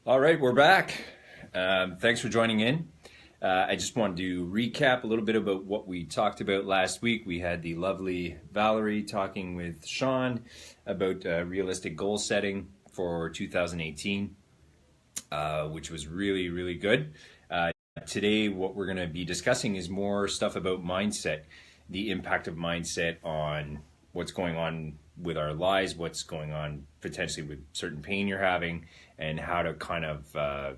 All right, we're back. Thanks for joining in. I just wanted to recap a little bit about what we talked about last week. We had the lovely Valerie talking with Sean about realistic goal setting for 2018, which was really, really good. Today, what we're going to be discussing is more stuff about mindset, the impact of mindset on what's going on with our lives, what's going on potentially with certain pain you're having, and how to kind of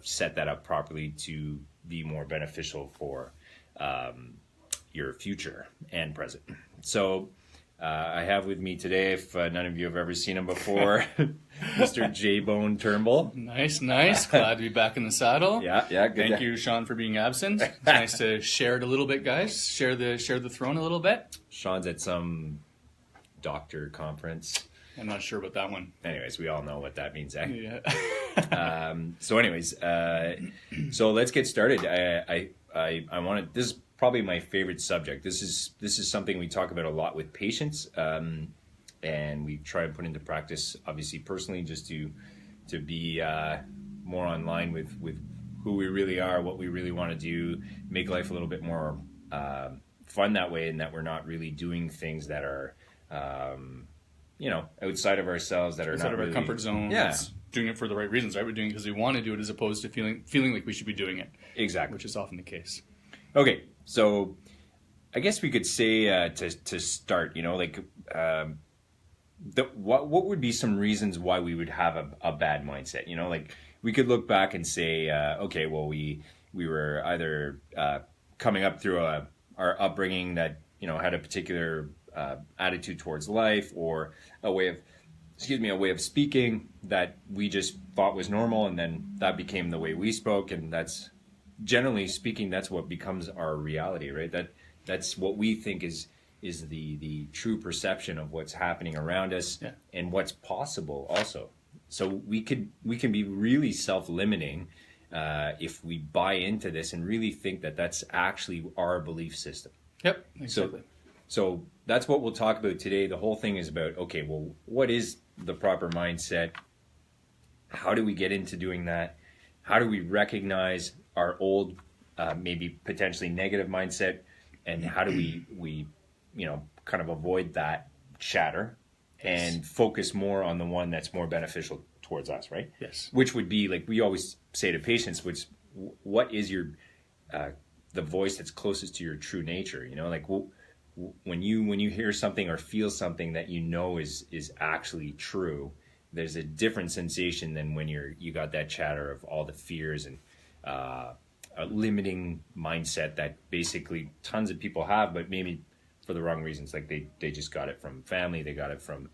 set that up properly to be more beneficial for your future and present. So I have with me today, if none of you have ever seen him before, Mr. J-Bone Turnbull. Nice. Glad to be back in the saddle. Yeah, good. Thank you, Sean, for being absent. It's nice to share it a little bit, guys. Share the throne a little bit. Sean's at some doctor conference. I'm not sure about that one. Anyways, we all know what that means, eh? Yeah. So let's get started. I wanted, this is probably my favorite subject. This is something we talk about a lot with patients, and we try and put into practice, obviously personally, just to be more online with who we really are, what we really want to do, make life a little bit more fun that way, and that we're not really doing things that are outside of ourselves, that are outside not of really, our comfort zone. Yeah. It's doing it for the right reasons, right? We're doing it because we want to do it, as opposed to feeling like we should be doing it. Exactly. Which is often the case. Okay, so I guess we could say to start, what would be some reasons why we would have a bad mindset? Like we could look back and say, okay, well we were either coming up through our upbringing that had a particular attitude towards life, or a way of speaking that we just thought was normal, and then that became the way we spoke, and that's generally speaking, that's what becomes our reality, right? That's what we think is the true perception of what's happening around us, yeah, and what's possible also. So we can be really self-limiting if we buy into this and really think that that's actually our belief system. Yep, exactly. So that's what we'll talk about today. The whole thing is about, okay, well, what is the proper mindset? How do we get into doing that? How do we recognize our old, maybe potentially negative mindset? And how do we kind of avoid that chatter, yes, and focus more on the one that's more beneficial towards us, right? Yes. Which would be, like we always say to patients, what is your, the voice that's closest to your true nature? When you hear something or feel something that is actually true, there's a different sensation than when you got that chatter of all the fears and a limiting mindset that basically tons of people have, but maybe for the wrong reasons. Like they just got it from family, they got it from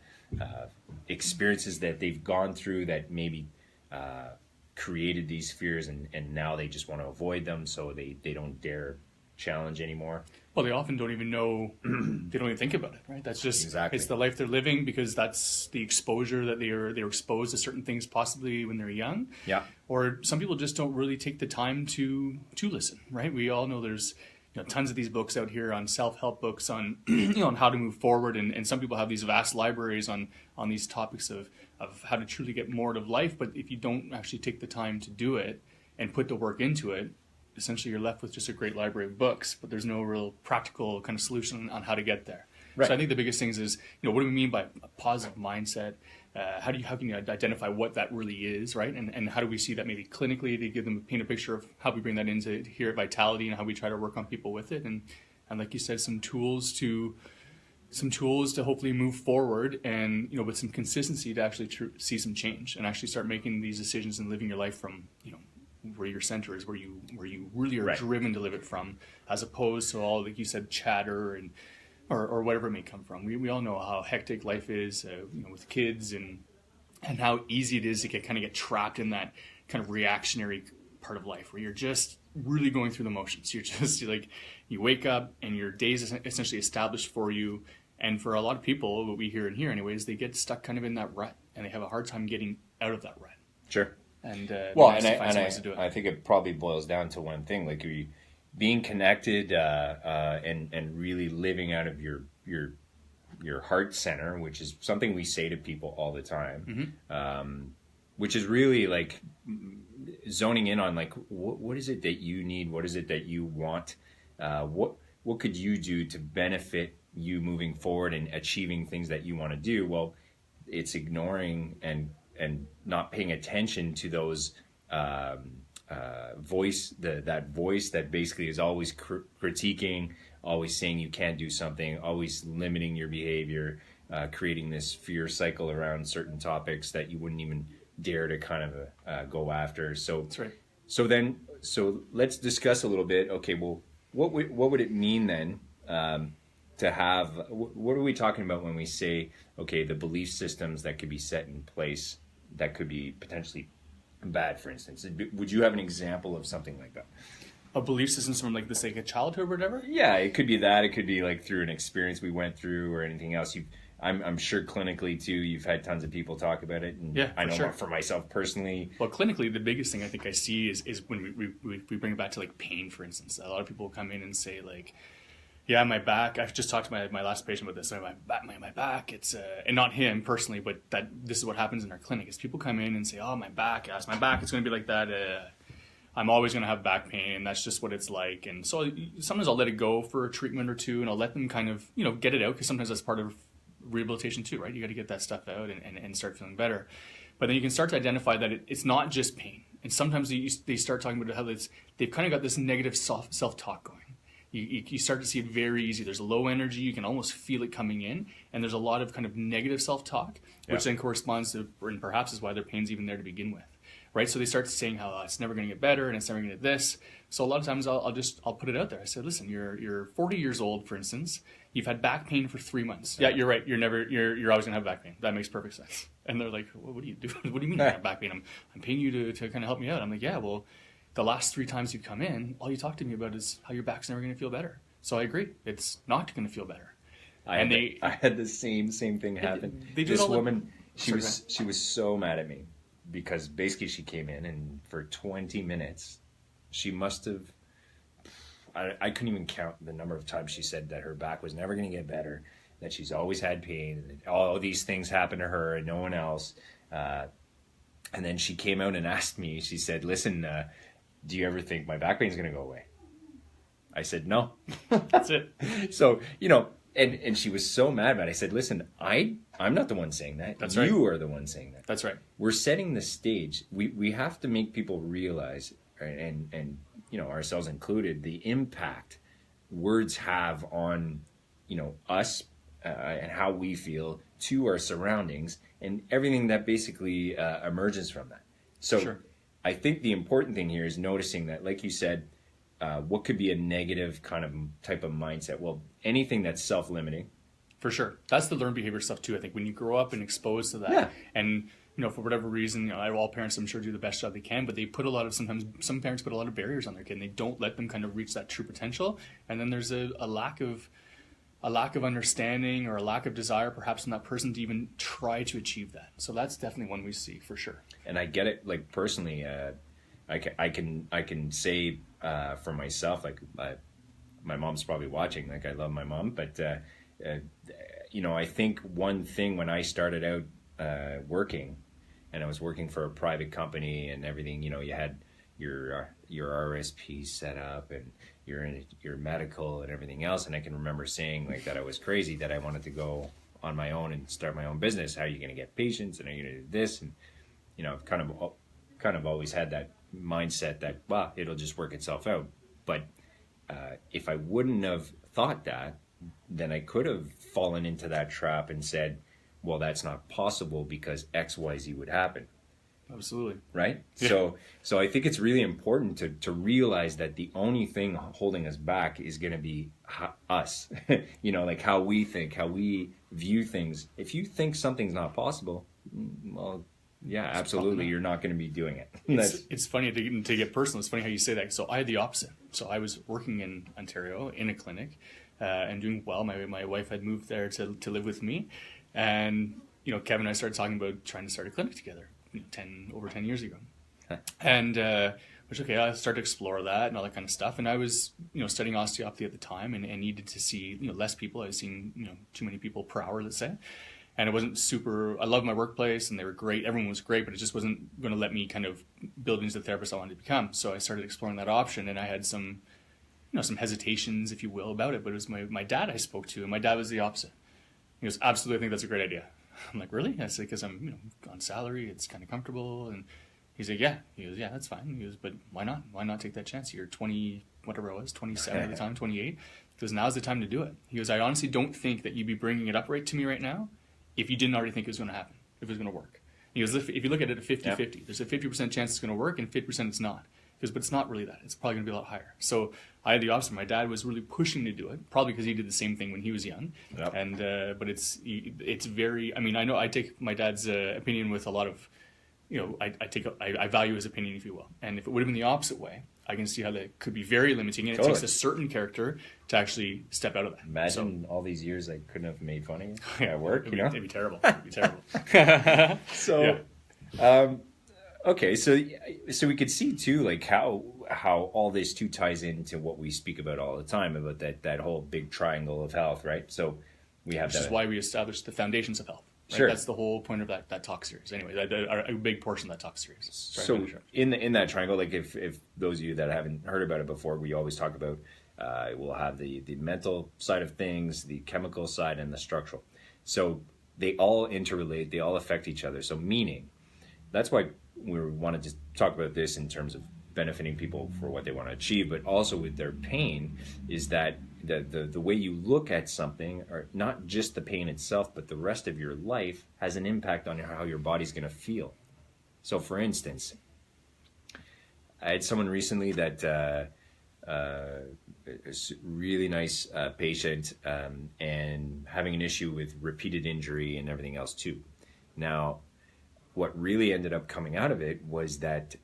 experiences that they've gone through that maybe created these fears, and now they just want to avoid them, so they don't dare challenge anymore. Well, they often don't even know, they don't even think about it, right? That's just, exactly, it's the life they're living, because that's the exposure that they're exposed to certain things possibly when they're young. Yeah. Or some people just don't really take the time to listen, right? We all know there's tons of these books out here on self-help books on, on how to move forward. And some people have these vast libraries on these topics of how to truly get more out of life. But if you don't actually take the time to do it and put the work into it, essentially you're left with just a great library of books, but there's no real practical kind of solution on how to get there. Right. So I think the biggest things is, what do we mean by a positive mindset? How can you identify what that really is, right? And how do we see that maybe clinically to give them, paint a picture of how we bring that into here at Vitality and how we try to work on people with it. And like you said, some tools to hopefully move forward, and, with some consistency to actually see some change and actually start making these decisions and living your life from, where your center is, where you really are, right, driven to live it from, as opposed to all, like you said, chatter and or whatever it may come from. We all know how hectic life is, with kids, and how easy it is to get trapped in that kind of reactionary part of life where you're just really going through the motions. You're like, you wake up and your day's essentially established for you. And for a lot of people, what we hear in here anyways, they get stuck kind of in that rut, and they have a hard time getting out of that rut. Sure. And I think it probably boils down to one thing, like being connected and really living out of your heart center, which is something we say to people all the time, which is really like zoning in on like what is it that you need? What is it that you want? What could you do to benefit you moving forward and achieving things that you want to do? Well, it's ignoring and not paying attention to those that voice that basically is always critiquing, always saying you can't do something, always limiting your behavior, creating this fear cycle around certain topics that you wouldn't even dare to kind of go after. So That's right. So let's discuss a little bit. Okay, well, what would it mean then to have? What are we talking about when we say, okay, the belief systems that could be set in place that could be potentially bad, for instance? Would you have an example of something like that? A belief system from like this, like a childhood or whatever? Yeah, it could be that. It could be like through an experience we went through or anything else. I'm sure clinically too, you've had tons of people talk about it. And yeah, I know sure. For myself personally. Well, clinically, the biggest thing I think I see is when we bring it back to like pain, for instance. A lot of people come in and say like, yeah, my back. I've just talked to my last patient about this. So my back. It's and not him personally, but this is what happens in our clinic. Is people come in and say, oh, my back. It's going to be like that. I'm always going to have back pain, and that's just what it's like. And so sometimes I'll let it go for a treatment or two, and I'll let them kind of get it out, because sometimes that's part of rehabilitation too, right? You got to get that stuff out and start feeling better. But then you can start to identify that it's not just pain. And sometimes they start talking about how they've kind of got this negative self-talk going. You start to see it very easy. There's low energy. You can almost feel it coming in. And there's a lot of kind of negative self-talk, which then corresponds to, and perhaps is why their pain's even there to begin with. Right? So they start saying how it's never going to get better and it's never going to get this. So a lot of times I'll put it out there. I say, listen, you're 40 years old, for instance. You've had back pain for 3 months. Yeah, you're right. You're always going to have back pain. That makes perfect sense. And they're like, well, what do you do? What do you mean you have back pain? I'm paying you to kind of help me out. I'm like, yeah, well, the last 3 times you come in, all you talk to me about is how your back's never going to feel better. So I agree. It's not going to feel better. I had the same thing happen. This woman, she was so mad at me because basically she came in and for 20 minutes, she must have, I couldn't even count the number of times she said that her back was never going to get better, that she's always had pain, and all these things happen to her and no one else. And then she came out and asked me, she said, listen, do you ever think my back pain is going to go away? I said, no. That's it. So, and she was so mad about it. I said, listen, I'm not the one saying that. That's you right. are the one saying that. That's right. We're setting the stage. We have to make people realize, and ourselves included, the impact words have on, us and how we feel to our surroundings and everything that basically emerges from that. So Sure. I think the important thing here is noticing that, like you said, what could be a negative kind of type of mindset? Well, anything that's self-limiting. For sure. That's the learned behavior stuff too. I think when you grow up and exposed to that, and for whatever reason, all parents I'm sure do the best job they can, but they put sometimes some parents put a lot of barriers on their kid and they don't let them kind of reach that true potential. And then there's a lack of understanding or a lack of desire perhaps in that person to even try to achieve that. So that's definitely one we see for sure. And I get it, like personally, I can say for myself, like my mom's probably watching, like I love my mom, but I think one thing when I started out working, and I was working for a private company and everything, you had your RSP set up and your medical and everything else, and I can remember saying like that I was crazy, that I wanted to go on my own and start my own business. How are you going to get patients, and are you going to do this? And I've kind of always had that mindset that it'll just work itself out. But if I wouldn't have thought that, then I could have fallen into that trap and said, well, that's not possible because XYZ would happen. Absolutely. Right? Yeah. So I think it's really important to realize that the only thing holding us back is going to be us. Like how we think, how we view things. If you think something's not possible, well, yeah, absolutely, you're not going to be doing it. It's funny to get personal. It's funny how you say that. So I had the opposite. So I was working in Ontario in a clinic and doing well. My wife had moved there to live with me. And, Kevin and I started talking about trying to start a clinic together over 10 years ago. And which, I started to explore that and all that kind of stuff. And I was, studying osteopathy at the time and needed to see, less people. I was seeing, too many people per hour, let's say. And it wasn't super, I loved my workplace and they were great. Everyone was great, but it just wasn't going to let me kind of build into the therapist I wanted to become. So I started exploring that option, and I had some, some hesitations, if you will, about it. But it was my dad I spoke to, and my dad was the opposite. He goes, absolutely, I think that's a great idea. I'm like, really? I said, because I'm, on salary, it's kind of comfortable. And he's like, yeah. He goes, yeah, that's fine. He goes, but why not? Why not take that chance? You're 20, whatever it was, 27 at the time, 28. He goes, now's the time to do it. He goes, I honestly don't think that you'd be bringing it up right to me right now if you didn't already think it was going to happen, if it was going to work. He goes, if you look at it at 50-50, there's a 50% chance it's going to work and 50% it's not. He goes, but it's not really that. It's probably going to be a lot higher. So I had the opposite. My dad was really pushing to do it, probably because he did the same thing when he was young. Yep. And but it's very. I mean, I know I take my dad's opinion with a lot of, I value his opinion, if you will. And if it would have been the opposite way, I can see how that could be very limiting, and it takes a certain character to actually step out of that. Imagine all these years I couldn't have made fun of you at work. It'd be terrible. It'd be terrible. So, okay, so we could see too, like how all this too ties into what we speak about all the time, about that whole big triangle of health, right? So we have Which is why we established the foundations of health. Right? Sure. That's the whole point of that talk series. Anyway, a big portion of that talk series. So in that triangle, like if those of you that haven't heard about it before, we always talk about we'll have the mental side of things, the chemical side, and the structural. So they all interrelate. They all affect each other. So meaning, that's why we wanted to talk about this in terms of benefiting people for what they want to achieve, but also with their pain, is that the way you look at something, or not just the pain itself, but the rest of your life, has an impact on how your body's going to feel. So for instance, I had someone recently that a really nice patient, and having an issue with repeated injury and everything else too. Now, what really ended up coming out of it was that,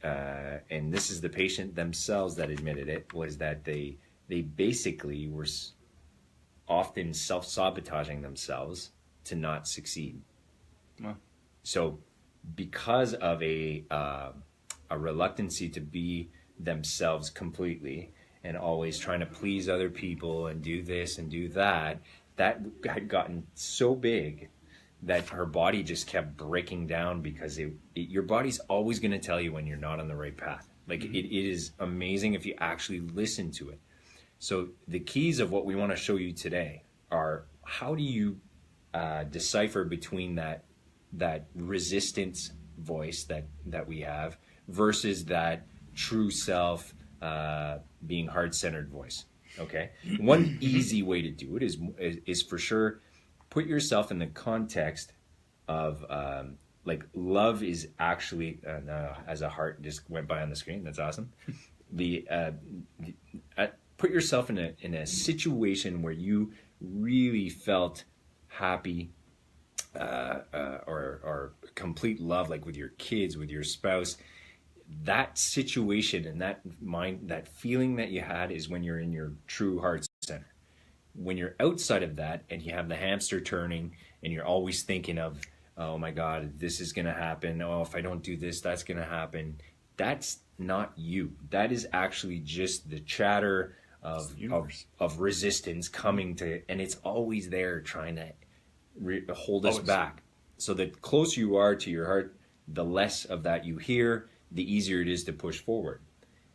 and this is the patient themselves that admitted it, was that they basically were often self-sabotaging themselves to not succeed. Wow. So because of a reluctancy to be themselves completely, and always trying to please other people and do this and do that, that had gotten so big that her body just kept breaking down, because your body's always going to tell you when you're not on the right path. Like, it is amazing if you actually listen to it. So the keys of what we want to show you today are, how do you decipher between that resistance voice that we have versus that true self being heart-centered voice. Okay, one easy way to do it is for sure, put yourself in the context of like, love is actually as a heart just went by on the screen. That's awesome. Put yourself in a situation where you really felt happy, or complete love, like with your kids, with your spouse. That situation and that feeling that you had is when you're in your true heart center. When you're outside of that and you have the hamster turning and you're always thinking of, oh my God, this is going to happen. Oh, if I don't do this, that's going to happen. That's not you. That is actually just the chatter of resistance coming to, and it's always there trying to hold us back. So the closer you are to your heart, the less of that you hear, the easier it is to push forward.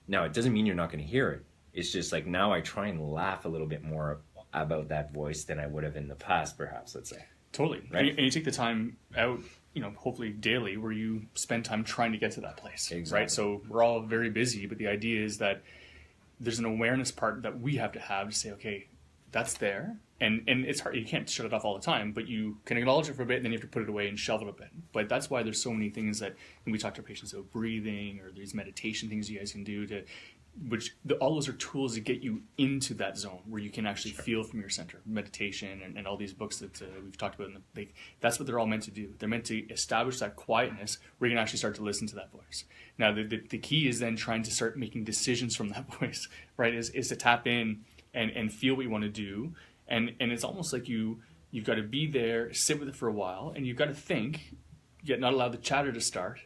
Now, it doesn't mean you're not going to hear it. It's just like, now I try and laugh a little bit more about that voice than I would have in the past, perhaps, let's say. Totally. Right? And you take the time out, hopefully daily, where you spend time trying to get to that place. Exactly. Right? So we're all very busy, but the idea is that there's an awareness part that we have to say, okay, that's there. And it's hard. You can't shut it off all the time, but you can acknowledge it for a bit, and then you have to put it away and shelve it a bit. But that's why there's so many things that, when we talk to our patients about breathing, or these meditation things you guys can do all those are tools to get you into that zone where you can actually feel from your center. Meditation and all these books that we've talked about, that's what they're all meant to do. They're meant to establish that quietness where you can actually start to listen to that voice. Now, the key is then trying to start making decisions from that voice, right? Is to tap in and feel what you want to do. And it's almost like you've got to be there, sit with it for a while, and you've got to think, yet not allow the chatter to start,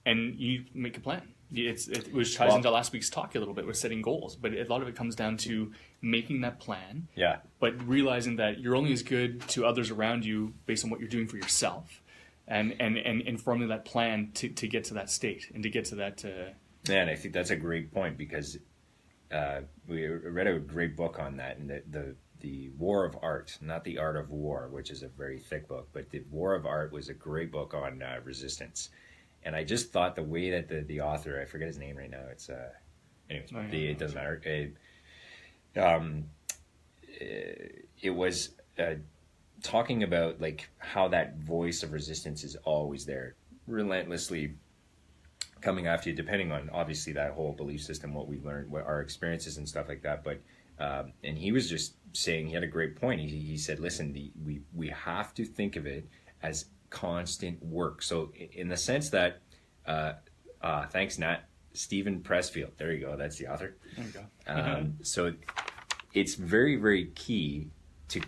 and you make a plan. Which ties into last week's talk a little bit with setting goals, but a lot of it comes down to making that plan. Yeah. But realizing that you're only as good to others around you based on what you're doing for yourself, and informing that plan to get to that state and to get to that. Yeah, and I think that's a great point, because we read a great book on that, and the War of Art, not the Art of War, which is a very thick book, but the War of Art was a great book on resistance. And I just thought the way that the author, I forget his name right now, it's it doesn't matter. It was talking about like how that voice of resistance is always there, relentlessly coming after you, depending on obviously that whole belief system, what we learned, what our experiences and stuff like that. But and he was just saying, he had a great point. He said, listen, we have to think of it as constant work. So in the sense that, thanks, Nat, Stephen Pressfield, there you go, that's the author. There you go. So it's very, very key to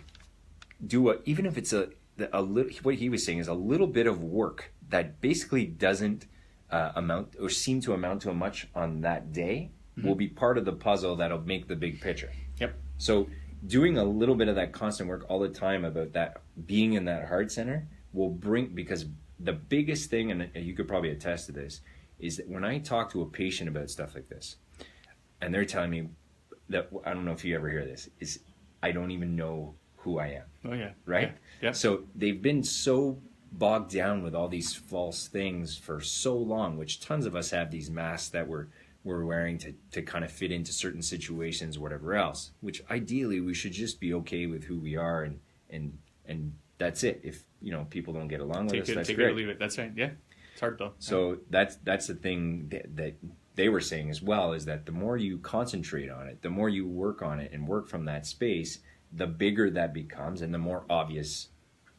do even if it's a little, what he was saying is a little bit of work that basically doesn't amount or seem to amount to much on that day, will be part of the puzzle that'll make the big picture. Yep. So doing a little bit of that constant work all the time about that, being in that heart center, will bring, because the biggest thing, and you could probably attest to this, is that when I talk to a patient about stuff like this, and they're telling me that, I don't know if you ever hear this, is I don't even know who I am. Oh yeah. Right? Yeah. So they've been so bogged down with all these false things for so long, which tons of us have these masks that we're wearing to kind of fit into certain situations, whatever else, which ideally we should just be okay with who we are, and that's it. If people don't get along with us, that's take great. it or leave it. That's right. Yeah, it's hard though. So that's the thing that they were saying as well, is that the more you concentrate on it, the more you work on it and work from that space, the bigger that becomes, and the more obvious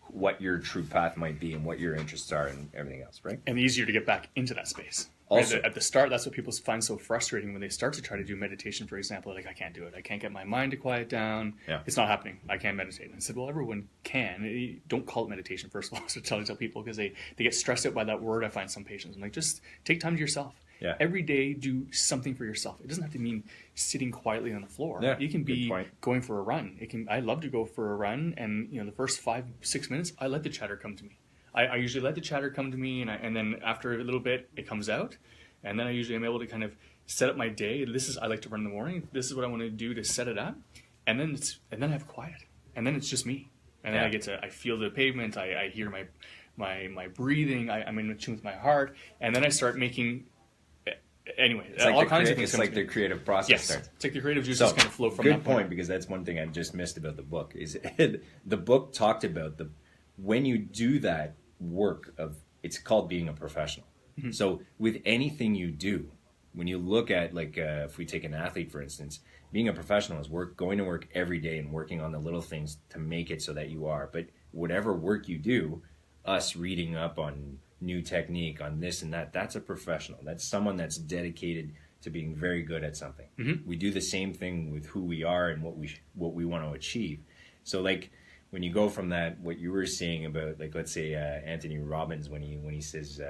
what your true path might be and what your interests are and everything else, right? And easier to get back into that space. Also, right? At the start, that's what people find so frustrating when they start to try to do meditation, for example. Like, I can't do it. I can't get my mind to quiet down. Yeah. It's not happening. I can't meditate. And I said, well, everyone can. Don't call it meditation, first of all. So tell people, because they get stressed out by that word. I find some patients. I'm like, just take time to yourself. Yeah. Every day, do something for yourself. It doesn't have to mean sitting quietly on the floor. Yeah, you can be point. going for a run. I love to go for a run, and the first 5-6 minutes, I let the chatter come to me. I usually let the chatter come to me, and then after a little bit, it comes out. And then I usually am able to kind of set up my day. I like to run in the morning. This is what I want to do to set it up. And then I have quiet. And then it's just me. And then I feel the pavement. I hear my breathing. I'm in tune with my heart. And then I start making, anyway, it's like all kinds of things. It's like the creative process starts. It's like the creative juices kind of flow from that point. Good point, because that's one thing I just missed about the book. Is the book talked about when you do that work of, it's called being a professional. Mm-hmm. So with anything you do, when you look at, like, if we take an athlete, for instance, being a professional is going to work every day and working on the little things to make it so that you are. But whatever work you do, us reading up on new technique, on this and that, that's a professional. That's someone that's dedicated to being very good at something. Mm-hmm. We do the same thing with who we are and what we want to achieve. So, like, when you go from that, what you were saying about, like, let's say Anthony Robbins, when he says,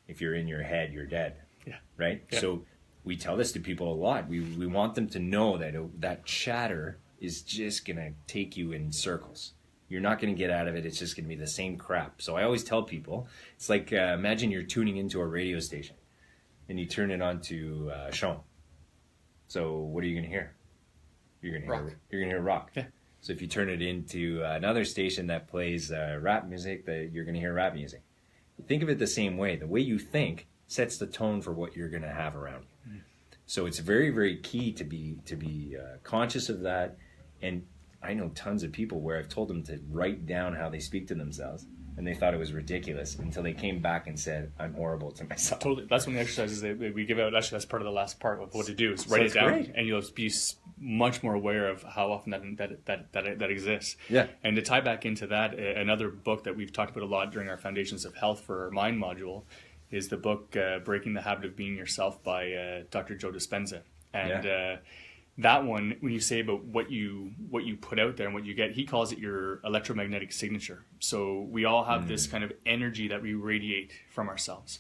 if you're in your head, you're dead. Yeah. Right? Yeah. So we tell this to people a lot. We want them to know that chatter is just going to take you in circles. You're not going to get out of it. It's just going to be the same crap. So I always tell people, it's like, imagine you're tuning into a radio station and you turn it on to Sean. So what are you going to hear? You're going to hear rock. Yeah. So if you turn it into another station that plays rap music, you're going to hear rap music. Think of it the same way. The way you think sets the tone for what you're going to have around you. Mm. So it's very, very key to be conscious of that. And I know tons of people where I've told them to write down how they speak to themselves, and they thought it was ridiculous until they came back and said, I'm horrible to myself. Totally. That's one of the exercises that we give out. Actually, that's part of the last part of what to do, is write it down. Great. And you'll be much more aware of how often that exists. Yeah. And to tie back into that, another book that we've talked about a lot during our Foundations of Health for our Mind module is the book Breaking the Habit of Being Yourself by Dr. Joe Dispenza. And that one, when you say about what you put out there and what you get, he calls it your electromagnetic signature. So we all have this kind of energy that we radiate from ourselves.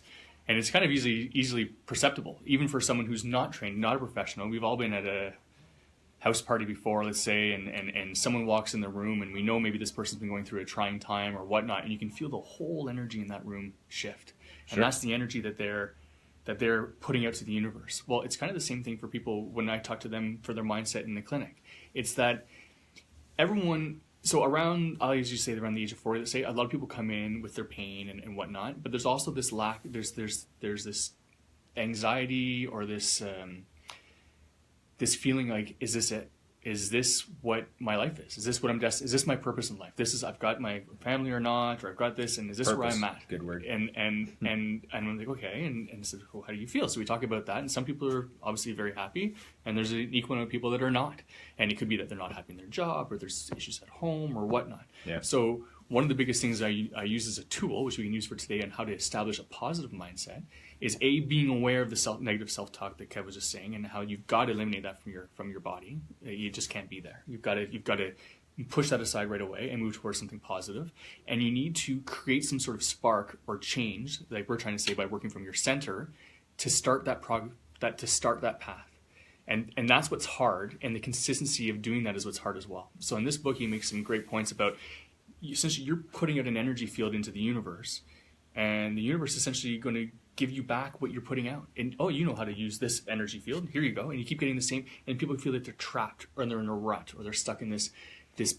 And it's kind of easily perceptible, even for someone who's not trained, not a professional. We've all been at a house party before, let's say, and someone walks in the room, and we know maybe this person's been going through a trying time or whatnot, and you can feel the whole energy in that room shift. Sure. And that's the energy that they're putting out to the universe. Well, it's kind of the same thing for people when I talk to them for their mindset in the clinic. It's that everyone, so around, I usually say around the age of 40, let's say, a lot of people come in with their pain and whatnot, but there's also this lack, there's this anxiety or this this feeling like, is this it? Is this what my life is? Is this what I'm destined? Is this my purpose in life? This is, I've got my family or not, or I've got this, and is this purpose, where I'm at? Good word. And I'm like, okay, and so, well, how do you feel? So we talk about that, and some people are obviously very happy, and there's an equal amount of people that are not. And it could be that they're not happy in their job, or there's issues at home, or whatnot. Yeah. So one of the biggest things I use as a tool, which we can use for today on how to establish a positive mindset, is being aware of the negative self-talk that Kev was just saying, and how you've got to eliminate that from your body. You just can't be there. You've got to push that aside right away and move towards something positive. And you need to create some sort of spark or change, like we're trying to say, by working from your center to start that path. And that's what's hard, and the consistency of doing that is what's hard as well. So in this book, he makes some great points about, essentially, you're putting out an energy field into the universe, and the universe is essentially going to give you back what you're putting out. And, oh, you know how to use this energy field. Here you go. And you keep getting the same, and people feel that they're trapped, or they're in a rut, or they're stuck in this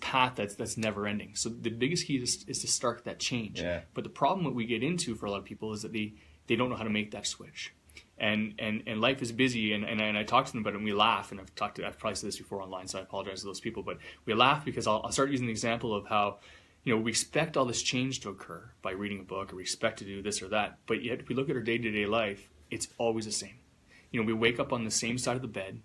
path that's never ending. So the biggest key is to start that change. Yeah. But the problem that we get into for a lot of people is that they don't know how to make that switch. And life is busy, and I talk to them about it, and we laugh, and I've probably said this before online, so I apologize to those people, but we laugh because I'll start using the example of how, we expect all this change to occur by reading a book, or we expect to do this or that, but yet if we look at our day-to-day life, it's always the same. We wake up on the same side of the bed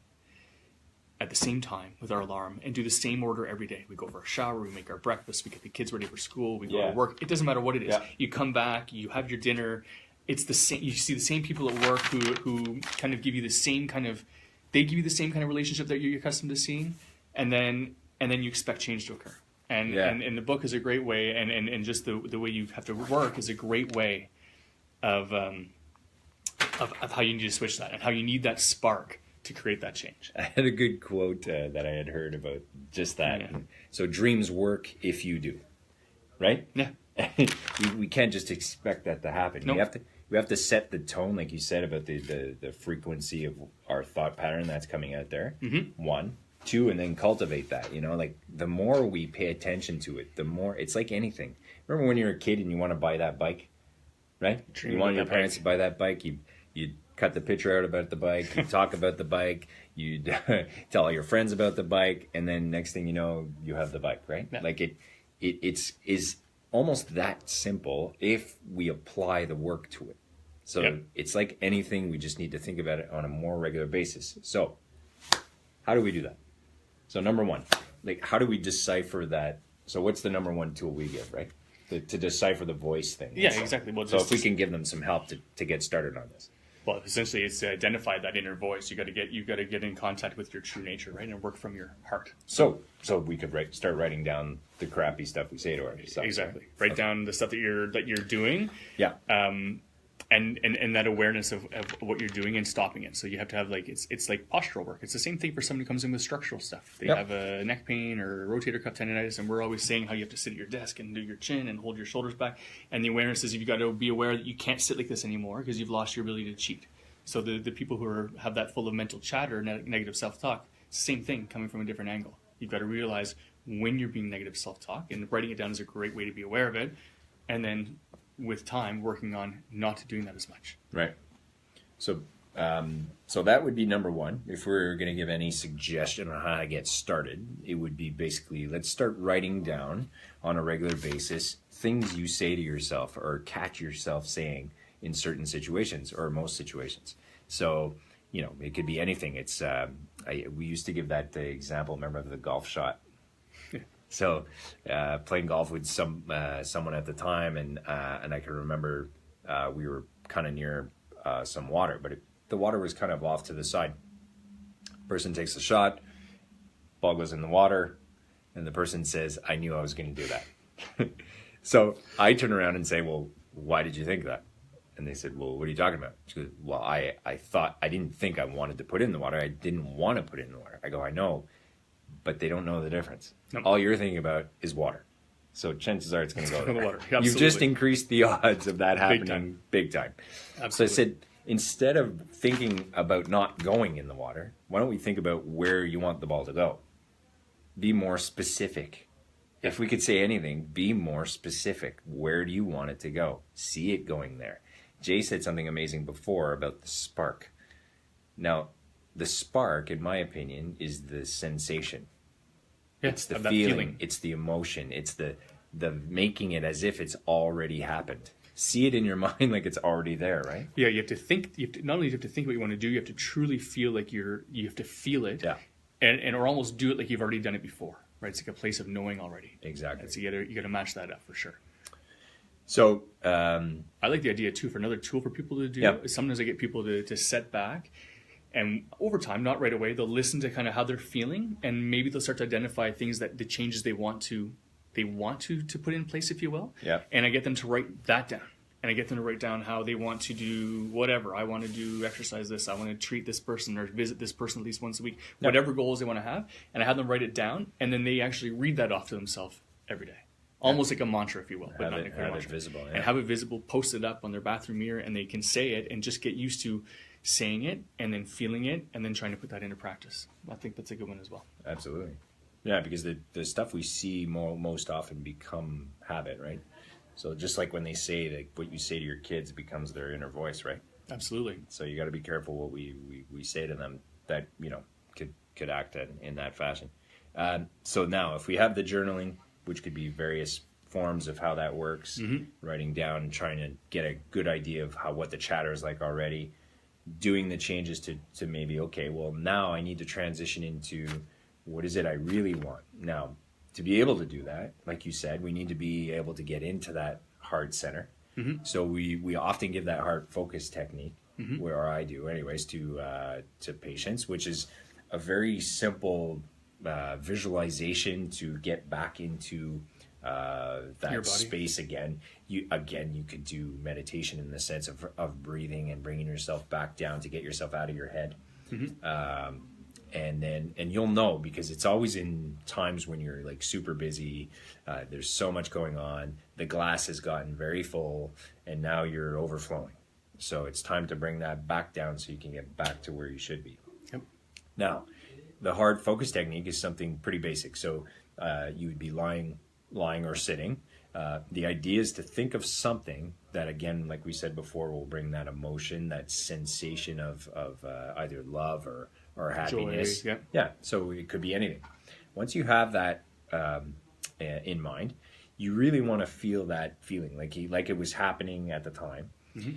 at the same time with our alarm and do the same order every day. We go for a shower, we make our breakfast, we get the kids ready for school, we go to work. It doesn't matter what it is. Yeah. You come back, you have your dinner. It's the same. You see the same people at work who kind of give you the same kind of, they give you the same kind of relationship that you're accustomed to seeing, and then you expect change to occur. And the book is a great way, and just the way you have to work is a great way of how you need to switch that, and how you need that spark to create that change. I had a good quote that I had heard about just that. Yeah. So dreams work if you do, right? Yeah. we can't just expect that to happen. Nope. We have to set the tone, like you said, about the frequency of our thought pattern that's coming out there. Mm-hmm. 1, 2, and then cultivate that. Like the more we pay attention to it, the more it's like anything. Remember when you were a kid and you want to buy that bike, right? You want your parents to buy that bike. You cut the picture out about the bike. You talk about the bike. You tell all your friends about the bike, and then next thing you know, you have the bike, right? Yeah. Like it's almost that simple if we apply the work to it. So It's like anything, we just need to think about it on a more regular basis. So how do we do that? So number 1, like how do we decipher that? So what's the number 1 tool we give, right? To decipher the voice thing. Yeah, exactly. Well, so if we can give them some help to get started on this. Well, essentially, it's to identify that inner voice. You got to get in contact with your true nature, right, and work from your heart. So we could start writing down the crappy stuff we say to ourselves. Exactly. Write down the stuff that you're doing. Yeah. And that awareness of what you're doing and stopping it. So you have to have it's like postural work. It's the same thing for somebody who comes in with structural stuff. They have a neck pain or rotator cuff tendonitis, and we're always saying how you have to sit at your desk and do your chin and hold your shoulders back. And the awareness is you've got to be aware that you can't sit like this anymore because you've lost your ability to cheat. So the people who have that full of mental chatter, negative self-talk, same thing coming from a different angle. You've got to realize when you're being negative self-talk, and writing it down is a great way to be aware of it. And then with time, working on not doing that as much. Right. So that would be number 1. If we're going to give any suggestion on how to get started, it would be basically, let's start writing down on a regular basis things you say to yourself or catch yourself saying in certain situations or most situations. So, it could be anything. It's we used to give that example, remember, of the golf shot. So playing golf with someone at the time, and I can remember we were kind of near some water, but the water was kind of off to the side. Person takes a shot, ball goes in the water, and the person says, "I knew I was going to do that." So I turn around and say, "Well, why did you think that?" And they said, well, what are you talking about? She goes, well, I didn't think I wanted to put it in the water. I didn't want to put it in the water. I go, I know, but they don't know the difference. Nope. All you're thinking about is water. So chances are it's going to go in the water. Absolutely. You've just increased the odds of that happening big time. Absolutely. So I said, instead of thinking about not going in the water, why don't we think about where you want the ball to go? Be more specific. If we could say anything, be more specific. Where do you want it to go? See it going there. Jay said something amazing before about the spark. Now, the spark, in my opinion, is the sensation. Yeah, it's the feeling. It's the emotion. It's the making it as if it's already happened. See it in your mind like it's already there, right? Yeah, you have to think. Not only do you have to think what you want to do, you have to truly feel like you have to feel it, yeah, and or almost do it like you've already done it before, right? It's like a place of knowing already. Exactly. So you got to match that up for sure. So I like the idea too for another tool for people to do. Yep. Sometimes I get people to set back, and over time, not right away, they'll listen to kind of how they're feeling, and maybe they'll start to identify things that the changes they want to put in place, if you will. Yeah. And I get them to write that down. And I get them to write down how they want to do whatever. I want to do exercise this. I want to treat this person or visit this person at least once a week. Yep. Whatever goals they want to have. And I have them write it down. And then they actually read that off to themselves every day. Almost like a mantra, if you will. But have not it a mantra. visible. Yeah. And have it visible, post it up on their bathroom mirror, and they can say it and just get used to saying it and then feeling it and then trying to put that into practice. I think that's a good one as well. Absolutely. Yeah, because the stuff we see most often become habit, right? So just like when they say that what you say to your kids becomes their inner voice, right? Absolutely. So you got to be careful what we say to them that, could act in that fashion. So now if we have the journaling, which could be various forms of how that works, writing down, trying to get a good idea of what the chatter is like already, doing the changes to maybe, okay, well, now I need to transition into what is it I really want. Now, to be able to do that, like you said, we need to be able to get into that heart center. Mm-hmm. So we often give that heart focus technique, where I do anyways, to patients, which is a very simple visualization to get back into that space again. You could do meditation in the sense of breathing and bringing yourself back down to get yourself out of your head. Mm-hmm. And you'll know, because it's always in times when you're like super busy, there's so much going on, the glass has gotten very full, and now you're overflowing. So it's time to bring that back down so you can get back to where you should be. Yep. Now, the hard focus technique is something pretty basic. So you would be lying or sitting. The idea is to think of something that, again, like we said before, will bring that emotion, that sensation of either love or happiness. Joy, yeah. So it could be anything. Once you have that in mind, you really want to feel that feeling like it was happening at the time. Mm-hmm.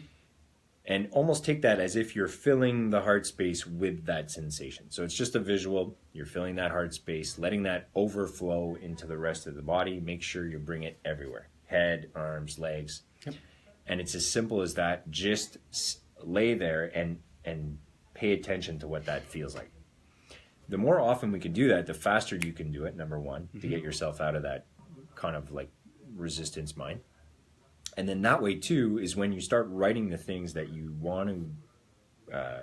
And almost take that as if you're filling the heart space with that sensation. So it's just a visual. You're filling that heart space, letting that overflow into the rest of the body. Make sure you bring it everywhere. Head, arms, legs. Yep. And it's as simple as that. Just lay there and pay attention to what that feels like. The more often we can do that, the faster you can do it, number one, to get yourself out of that kind of like resistance mind. And then that way, too, is when you start writing the things that you want to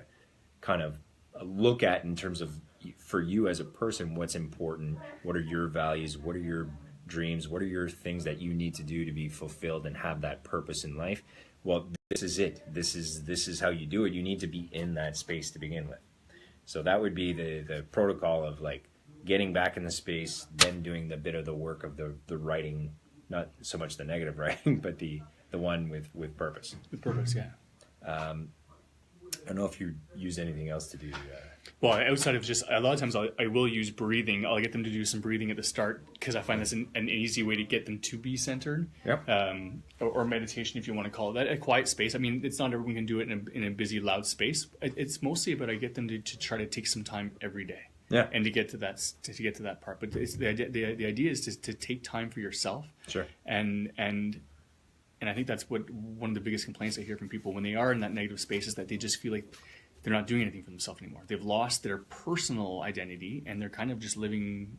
kind of look at in terms of, for you as a person, what's important, what are your values, what are your dreams, what are your things that you need to do to be fulfilled and have that purpose in life. Well, this is it. This is how you do it. You need to be in that space to begin with. So that would be the protocol of like getting back in the space, then doing the bit of the work of the writing. Not so much the negative writing, but the one with purpose. With purpose, yeah. I don't know if you use anything else to do. Well, outside of just, a lot of times I will use breathing. I'll get them to do some breathing at the start because I find that's an easy way to get them to be centered. Yep. Or meditation, if you want to call it that. A quiet space. I mean, it's not everyone can do it in a busy, loud space. It's mostly about I get them to try to take some time every day. Yeah. And to get to that part. But it's the idea is to take time for yourself. Sure. And I think that's what one of the biggest complaints I hear from people when they are in that negative space is that they just feel like they're not doing anything for themselves anymore. They've lost their personal identity and they're kind of just living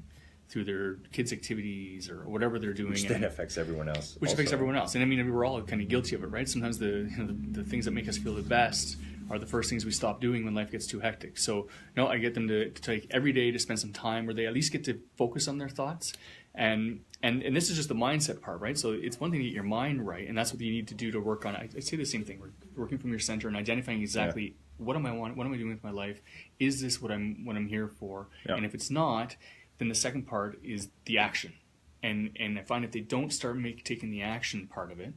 through their kids' activities or whatever they're doing. Which then affects everyone else. Which affects everyone else. And I mean, we're all kind of guilty of it, right? Sometimes the things that make us feel the best are the first things we stop doing when life gets too hectic. So, no, I get them to take every day to spend some time where they at least get to focus on their thoughts. And this is just the mindset part, right? So it's one thing to get your mind right, and that's what you need to do to work on it. I say the same thing. We're working from your center and identifying exactly what am I doing with my life? Is this what I'm here for? Yeah. And if it's not, then the second part is the action. And I find if they don't start taking the action part of it,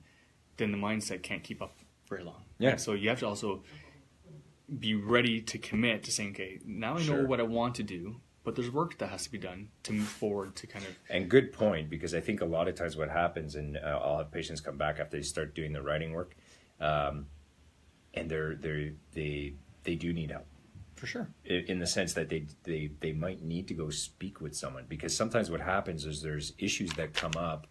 then the mindset can't keep up very long. Yeah. Right? So you have to also be ready to commit to saying, okay, now I know what I want to do, but there's work that has to be done to move forward to kind of... And good point, because I think a lot of times what happens, and I'll have patients come back after they start doing the writing work, and they do need help. For sure. In the sense that they might need to go speak with someone, because sometimes what happens is there's issues that come up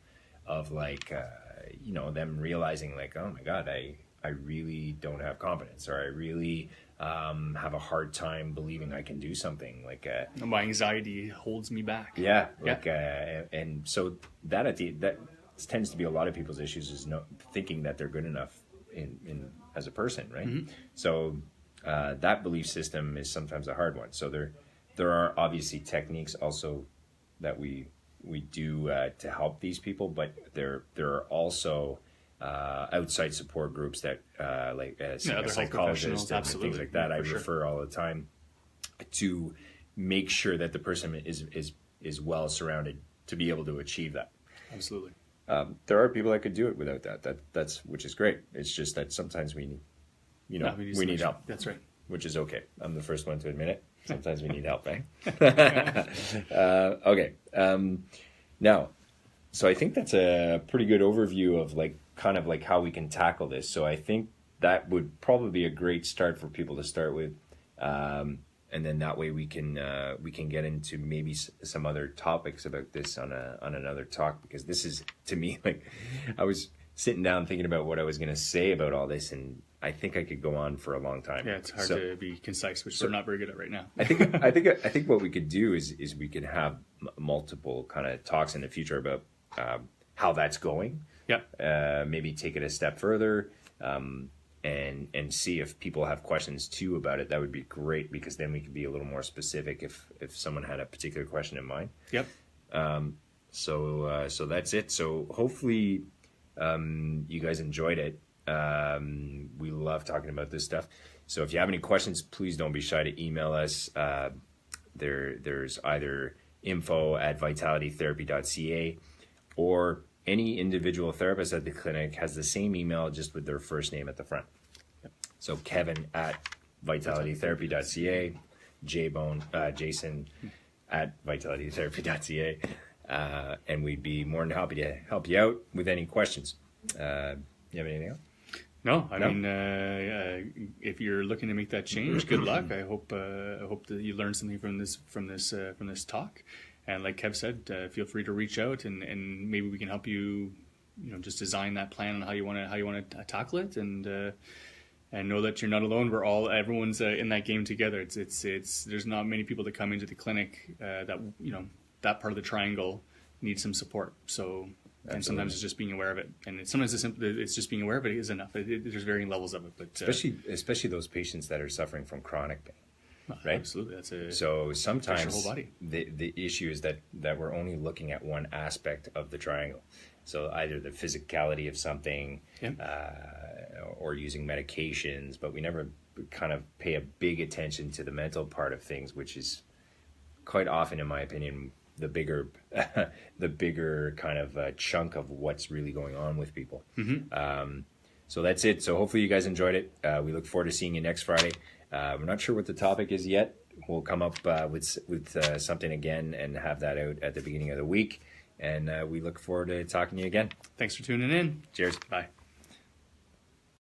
of like, them realizing like, oh my God, I really don't have confidence, or I really have a hard time believing I can do something. Like my anxiety holds me back. Yeah. And so that tends to be a lot of people's issues, is thinking that they're good enough in as a person, right? Mm-hmm. So that belief system is sometimes a hard one. So there are obviously techniques also that we do to help these people, but there are also outside support groups that like seeing a psychologist and things like that. I refer all the time to make sure that the person is well surrounded to be able to achieve that. Absolutely. There are people that could do it without that's which is great. It's just that sometimes we need help. That's right. Which is okay. I'm the first one to admit it. Sometimes we need help, right? Okay. Now, so I think that's a pretty good overview of like kind of like how we can tackle this. So I think that would probably be a great start for people to start with, and then that way we can get into maybe some other topics about this on another talk, because this is, to me, like I was sitting down thinking about what I was going to say about all this, and I think I could go on for a long time. Yeah, it's hard to be concise, which we're not very good at right now. I think what we could do is we could have multiple kind of talks in the future about how that's going. Yeah. Maybe take it a step further, and see if people have questions too about it. That would be great, because then we could be a little more specific if someone had a particular question in mind. Yep. So that's it. So hopefully you guys enjoyed it. We love talking about this stuff. So if you have any questions, please don't be shy to email us. There's either info@vitalitytherapy.ca, or any individual therapist at the clinic has the same email, just with their first name at the front. So Kevin@vitalitytherapy.ca, Jason @vitalitytherapy.ca, and we'd be more than happy to help you out with any questions. You have anything else? No, I mean, if you're looking to make that change, good luck. I hope that you learned something from this talk. And like Kev said, feel free to reach out, and maybe we can help you, just design that plan on how you want to tackle it, and know that you're not alone. Everyone's in that game together. It's there's not many people that come into the clinic that part of the triangle needs some support. So. Absolutely. And sometimes it's just being aware of it, and sometimes it's just being aware of it is enough. There's varying levels of it, but especially those patients that are suffering from chronic pain, right? Absolutely, so sometimes your whole body. The issue is that we're only looking at one aspect of the triangle. So either the physicality of something, or using medications, but we never kind of pay a big attention to the mental part of things, which is quite often, in my opinion, the bigger kind of chunk of what's really going on with people. Mm-hmm. So that's it. So hopefully you guys enjoyed it. We look forward to seeing you next Friday. We're not sure what the topic is yet. We'll come up with something again and have that out at the beginning of the week. And we look forward to talking to you again. Thanks for tuning in. Cheers. Bye.